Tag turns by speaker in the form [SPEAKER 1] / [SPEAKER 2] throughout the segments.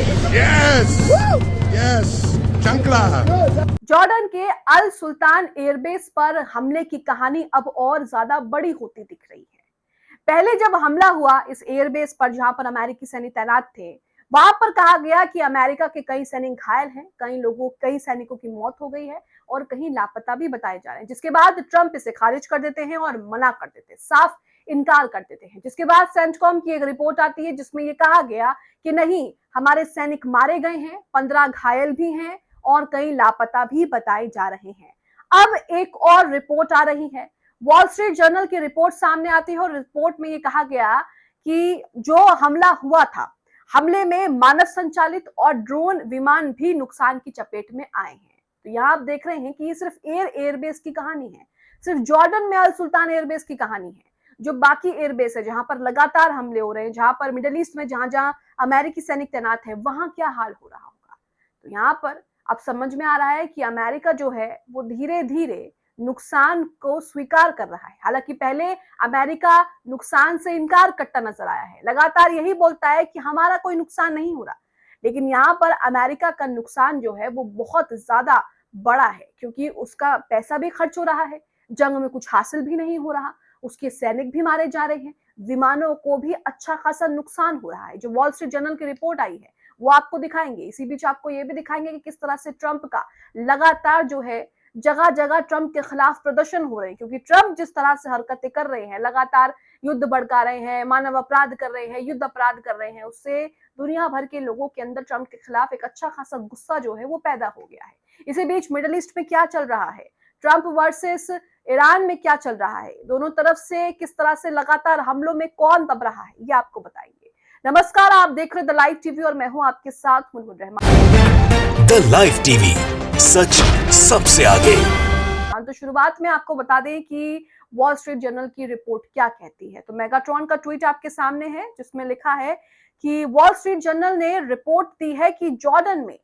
[SPEAKER 1] Yes yes चंकला।
[SPEAKER 2] Jordan के अल सुल्तान airbase पर हमले की कहानी अब और ज्यादा बड़ी होती दिख रही है। पहले जब हमला हुआ इस एयरबेस पर जहां पर अमेरिकी सैनिक तैनात थे, वहां पर कहा गया कि अमेरिका के कई सैनिक घायल हैं, कई सैनिकों की मौत हो गई है और कहीं लापता भी बताए जा रहे हैं। जिसके बाद ट्रंप इसे खारिज कर देते हैं और मना कर देते हैं, साफ इनकार कर देते हैं। जिसके बाद सेंटकॉम की एक रिपोर्ट आती है जिसमें यह कहा गया कि नहीं, हमारे सैनिक मारे गए हैं, 15 घायल भी हैं और कई लापता भी बताए जा रहे हैं। अब एक और रिपोर्ट आ रही है, वॉल स्ट्रीट जर्नल की रिपोर्ट सामने आती है और रिपोर्ट में यह कहा गया कि जो हमला हुआ था, हमले में मानव संचालित और ड्रोन विमान भी नुकसान की चपेट में आए हैं। तो यहां आप देख रहे हैं कि ये सिर्फ एयरबेस की कहानी है, सिर्फ जॉर्डन में अल सुल्तान एयरबेस की कहानी है। जो बाकी एयरबेस है जहां पर लगातार हमले हो रहे हैं, जहां पर मिडिल ईस्ट में जहां जहां अमेरिकी सैनिक तैनात है, वहां क्या हाल हो रहा होगा। तो यहाँ पर अब समझ में आ रहा है कि अमेरिका जो है वो धीरे धीरे नुकसान को स्वीकार कर रहा है। हालांकि पहले अमेरिका नुकसान से इनकार करता नजर आया है, लगातार यही बोलता है कि हमारा कोई नुकसान नहीं हो रहा, लेकिन यहाँ पर अमेरिका का नुकसान जो है वो बहुत ज्यादा बड़ा है, क्योंकि उसका पैसा भी खर्च हो रहा है, जंग में कुछ हासिल भी नहीं हो रहा, उसके सैनिक भी मारे जा रहे हैं, विमानों को भी अच्छा खासा नुकसान हो रहा है। जो वॉल स्ट्रीट जर्नल की रिपोर्ट आई है वो आपको दिखाएंगे। इसी बीच आपको ये भी दिखाएंगे कि किस तरह से ट्रंप का लगातार जो है जगह जगह ट्रंप के खिलाफ प्रदर्शन हो रहे हैं, क्योंकि ट्रंप जिस तरह से हरकतें कर रहे हैं, लगातार युद्ध भड़का रहे हैं, मानव अपराध कर रहे हैं, युद्ध अपराध कर रहे हैं, उससे दुनिया भर के लोगों के अंदर ट्रंप के खिलाफ एक अच्छा खासा गुस्सा जो है वो पैदा हो गया है। इसी बीच मिडिल ईस्ट में क्या चल रहा है, ट्रंप वर्सेस ईरान में क्या चल रहा है, दोनों तरफ से किस तरह से लगातार हमलों में कौन दब रहा है, ये आपको बताएंगे। नमस्कार, आप देख रहे द लाइव टीवी और मैं हूं आपके साथ Munmun Rahman.
[SPEAKER 3] The live TV, सच सबसे आगे।
[SPEAKER 2] तो शुरुआत में आपको बता दें कि वॉल स्ट्रीट जर्नल की रिपोर्ट क्या कहती है। तो मेगाट्रॉन का ट्वीट आपके सामने है जिसमें लिखा है कि वॉल स्ट्रीट जर्नल ने रिपोर्ट दी है कि जॉर्डन में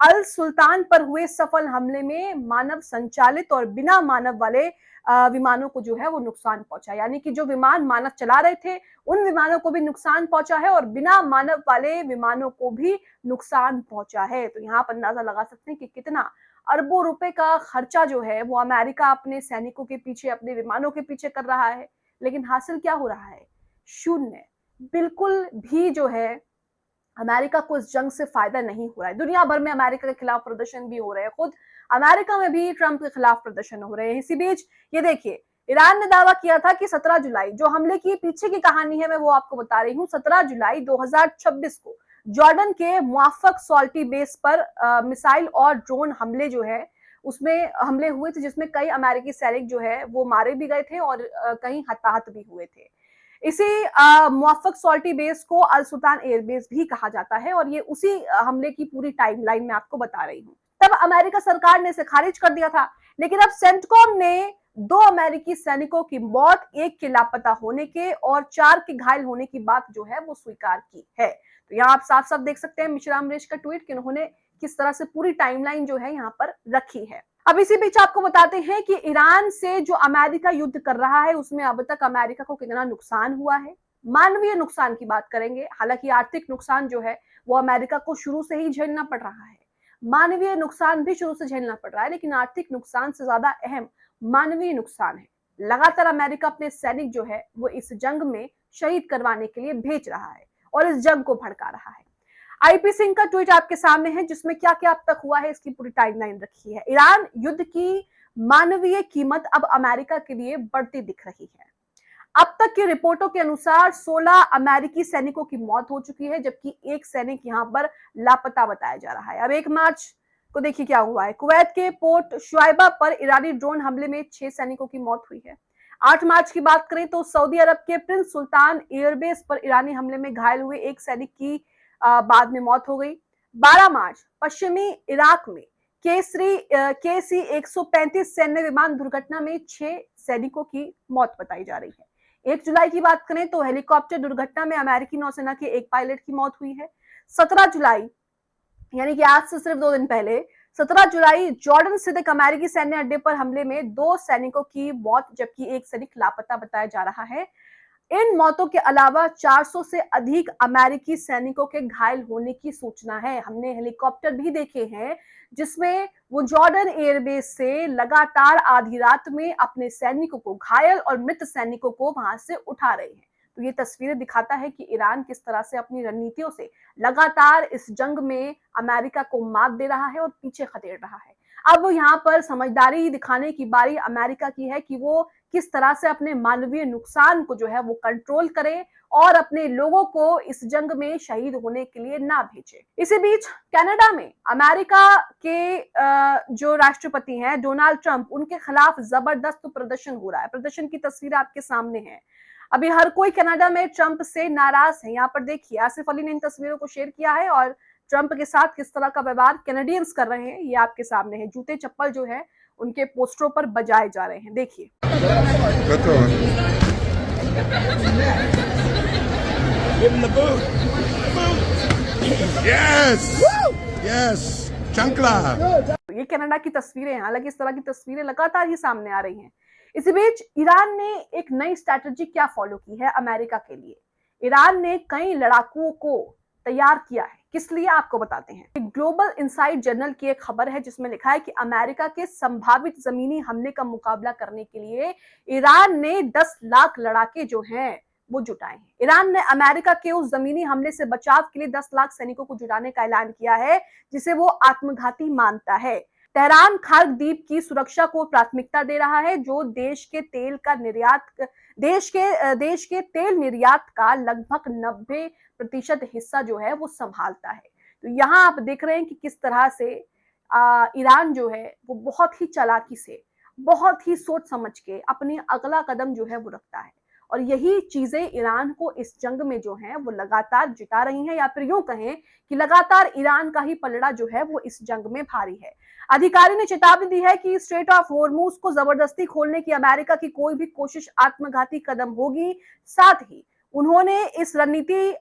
[SPEAKER 2] अल सुल्तान पर हुए सफल हमले में मानव संचालित और बिना मानव वाले विमानों को जो है वो नुकसान पहुंचा। यानी कि जो विमान मानव चला रहे थे उन विमानों को भी नुकसान पहुंचा है और बिना मानव वाले विमानों को भी नुकसान पहुंचा है। तो यहाँ पर अंदाजा लगा सकते हैं कि कितना अरबों रुपए का खर्चा जो है वो अमेरिका अपने सैनिकों के पीछे, अपने विमानों के पीछे कर रहा है, लेकिन हासिल क्या हो रहा है? शून्य। बिल्कुल भी जो है अमेरिका को इस जंग से फायदा नहीं हो रहा है। दुनिया भर में अमेरिका के खिलाफ प्रदर्शन भी हो रहे हैं, खुद अमेरिका में भी ट्रंप के खिलाफ प्रदर्शन हो रहे हैं। इसी बीच ये देखिए, ईरान ने दावा किया था कि 17 जुलाई, जो हमले की पीछे की कहानी है मैं वो आपको बता रही हूँ, 17 जुलाई 2026 को जॉर्डन के मुआफक सॉल्टी बेस पर मिसाइल और ड्रोन हमले जो है उसमें हमले हुए थे, जिसमें कई अमेरिकी सैनिक जो है वो मारे भी गए थे और कहीं हताहत भी हुए थे। इसी मुआफक सॉल्टी बेस को अल सुल्तान एयरबेस भी कहा जाता है और ये उसी हमले की पूरी टाइमलाइन में आपको बता रही हूँ। तब अमेरिका सरकार ने इसे खारिज कर दिया था, लेकिन अब सेंटकॉम ने 2 अमेरिकी सैनिकों की मौत, 1 के लापता होने के और 4 के घायल होने की बात जो है वो स्वीकार की है। तो यहाँ आप साफ साफ देख सकते हैं मिश्रा अमरीश का ट्वीट कि उन्होंने किस तरह से पूरी टाइमलाइन जो है यहाँ पर रखी है। अब इसी बीच आपको बताते हैं कि ईरान से जो अमेरिका युद्ध कर रहा है उसमें अब तक अमेरिका को कितना नुकसान हुआ है। मानवीय नुकसान की बात करेंगे, हालांकि आर्थिक नुकसान जो है वो अमेरिका को शुरू से ही झेलना पड़ रहा है, मानवीय नुकसान भी शुरू से झेलना पड़ रहा है, लेकिन आर्थिक नुकसान से ज्यादा अहम मानवीय नुकसान है। लगातार अमेरिका अपने सैनिक जो है वो इस जंग में शहीद करवाने के लिए भेज रहा है और इस जंग को भड़का रहा है। आईपी सिंह का ट्वीट आपके सामने है जिसमें क्या क्या अब तक हुआ है इसकी पूरी टाइमलाइन रखी है। ईरान युद्ध की मानवीय कीमत अब अमेरिका के लिए बढ़ती दिख रही है। अब तक की रिपोर्टों के अनुसार 16 अमेरिकी सैनिकों की मौत हो चुकी है, जबकि 1 सैनिक यहां पर लापता बताया जा रहा है। अब 1 मार्च को देखिए क्या हुआ है। कुवैत के पोर्ट शुआइबा पर ईरानी ड्रोन हमले में 6 सैनिकों की मौत हुई है। 8 मार्च की बात करें तो सऊदी अरब के प्रिंस सुल्तान एयरबेस पर ईरानी हमले में घायल हुए 1 सैनिक की बाद में मौत हो गई। 12 मार्च पश्चिमी इराक में KC 135 सैन्य विमान दुर्घटना में 6 सैनिकों की मौत बताई जा रही है। 1 जुलाई की बात करें तो हेलीकॉप्टर दुर्घटना में अमेरिकी नौसेना के 1 पायलट की मौत हुई है। 17 जुलाई यानी कि आज से सिर्फ 2 दिन पहले 17 जुलाई जॉर्डन स्थित एक अमेरिकी सैन्य अड्डे पर हमले में 2 सैनिकों की मौत, जबकि 1 सैनिक लापता बताया जा रहा है। इन मौतों के अलावा 400 से अधिक अमेरिकी सैनिकों के घायल होने की सूचना है। हमने हेलीकॉप्टर भी देखे हैं जिसमें वो जॉर्डन एयरबेस से लगातार आधी रात में अपने सैनिकों को, घायल और मृत सैनिकों को वहां से उठा रहे हैं। तो ये तस्वीरें दिखाता है कि ईरान किस तरह से अपनी रणनीतियों से लगातार इस जंग में अमेरिका को मात दे रहा है और पीछे खदेड़ रहा है। अब यहाँ पर समझदारी दिखाने की बारी अमेरिका की है कि वो किस तरह से अपने मानवीय नुकसान को जो है वो कंट्रोल करे और अपने लोगों को इस जंग में शहीद होने के लिए ना भेजे। इसी बीच कनाडा में अमेरिका के जो राष्ट्रपति हैं डोनाल्ड ट्रंप, उनके खिलाफ जबरदस्त प्रदर्शन हो रहा है। प्रदर्शन की तस्वीर आपके सामने है। अभी हर कोई कनाडा में ट्रंप से नाराज है। यहाँ पर देखिए आसिफ अली ने इन तस्वीरों को शेयर किया है और ट्रंप के साथ किस तरह का व्यवहार कैनेडियंस कर रहे हैं ये आपके सामने है। जूते चप्पल जो है उनके पोस्टरों पर बजाए जा रहे हैं, देखिए।
[SPEAKER 1] Yes! Yes! Chankla!
[SPEAKER 2] ये कनाडा की तस्वीरें हैं। हालांकि इस तरह की तस्वीरें लगातार ही सामने आ रही हैं। इसी बीच ईरान ने एक नई स्ट्रैटेजी क्या फॉलो की है अमेरिका के लिए। ईरान ने कई लड़ाकुओं को तैयार किया है। किस लिए आपको बताते हैं। एक ग्लोबल इनसाइड जर्नल की एक खबर है जिसमें लिखा है कि अमेरिका के संभावित जमीनी हमले का मुकाबला करने के लिए ईरान ने 10 लाख लड़ाके जो हैं वो जुटाए हैं। ईरान ने अमेरिका के उस जमीनी हमले से बचाव के लिए 10 लाख सैनिकों को जुटाने का ऐलान किया है जिसे वो आत्मघाती मानता है। तेहरान खार्ग द्वीप की सुरक्षा को प्राथमिकता दे रहा है जो देश के तेल तेल निर्यात का लगभग 90% हिस्सा जो है वो संभालता है। तो यहाँ आप देख रहे हैं कि किस तरह से ईरान जो है वो बहुत ही चालाकी से, बहुत ही सोच समझ के अपनी अगला कदम जो है वो रखता है और यही चीजें ईरान को इस जंग में जो है वो लगातार जिता रही हैं, या फिर यूं कहें कि लगातार ईरान का ही पलड़ा जो है वो इस जंग में भारी है। अधिकारी ने चेतावनी दी है कि स्ट्रेट ऑफ हॉर्मूज को जबरदस्ती खोलने की अमेरिका की कोई भी कोशिश आत्मघाती कदम होगी। साथ ही उन्होंने इस रणनीति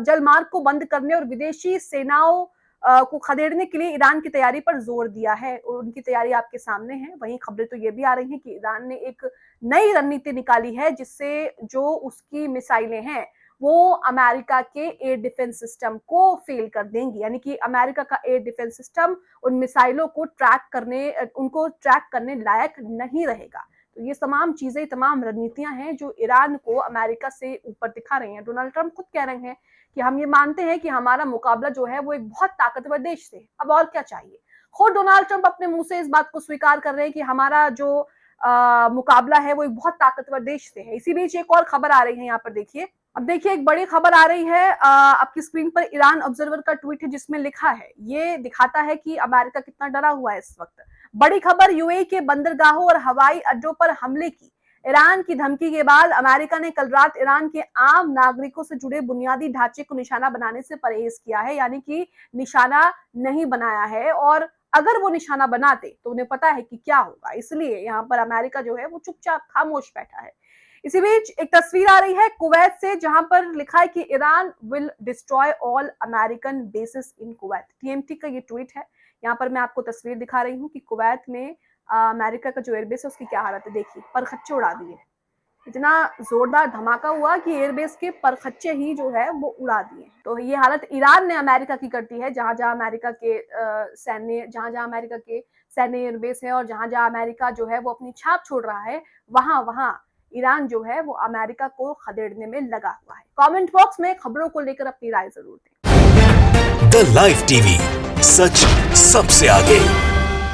[SPEAKER 2] जलमार्ग को बंद करने और विदेशी सेनाओं को खदेड़ने के लिए ईरान की तैयारी पर जोर दिया है और उनकी तैयारी आपके सामने है। वहीं खबरें तो ये भी आ रही हैं कि ईरान ने एक नई रणनीति निकाली है जिससे जो उसकी मिसाइलें हैं वो अमेरिका के एयर डिफेंस सिस्टम को फेल कर देंगी, यानी कि अमेरिका का एयर डिफेंस सिस्टम उन मिसाइलों को ट्रैक करने लायक नहीं रहेगा। तो ये तमाम चीजें, तमाम रणनीतियां हैं जो ईरान को अमेरिका से ऊपर दिखा रही हैं। डोनाल्ड ट्रंप खुद कह रहे हैं कि हम ये मानते हैं कि हमारा मुकाबला जो है वो एक बहुत ताकतवर देश से, अब और क्या चाहिए। खुद डोनाल्ड ट्रंप अपने मुंह से इस बात को स्वीकार कर रहे हैं कि हमारा जो मुकाबला है वो एक बहुत ताकतवर देश से है। इसी बीच एक और खबर आ रही है, यहाँ पर देखिए। अब देखिए एक बड़ी खबर आ रही है आपकी स्क्रीन पर। ईरान ऑब्जर्वर का ट्वीट है जिसमें लिखा है, ये दिखाता है कि अमेरिका कितना डरा हुआ है इस वक्त। बड़ी खबर, यूएई के बंदरगाहों और हवाई अड्डों पर हमले की ईरान की धमकी के बाद अमेरिका ने कल रात ईरान के आम नागरिकों से जुड़े बुनियादी ढांचे को निशाना बनाने से परहेज किया है, यानी कि निशाना नहीं बनाया है। और अगर वो निशाना बनाते तो उन्हें पता है कि क्या होगा, इसलिए यहाँ पर अमेरिका जो है वो चुपचाप खामोश बैठा है। इसी बीच एक तस्वीर आ रही है कुवैत से जहां पर लिखा है कि Iran will destroy all American basis in Kuwait. TMT का ये ट्वीट है। यहाँ पर मैं आपको तस्वीर दिखा रही हूँ कि कुवैत में अमेरिका का जो एयरबेस है उसकी क्या हालत है। देखिए परखच्चे उड़ा दिए, इतना जोरदार धमाका हुआ कि एयरबेस के परखच्चे ही जो है वो उड़ा दिए। तो ये हालत ईरान ने अमेरिका की करती है, जहां जहां अमेरिका के सैन्य एयरबेस है और जहां जहां अमेरिका जो है वो अपनी छाप छोड़ रहा है, वहां वहां ईरान जो है वो अमेरिका को खदेड़ने में लगा हुआ है। कमेंट बॉक्स में खबरों को लेकर अपनी राय जरूर दें।
[SPEAKER 3] द लाइव टीवी, सच सबसे आगे।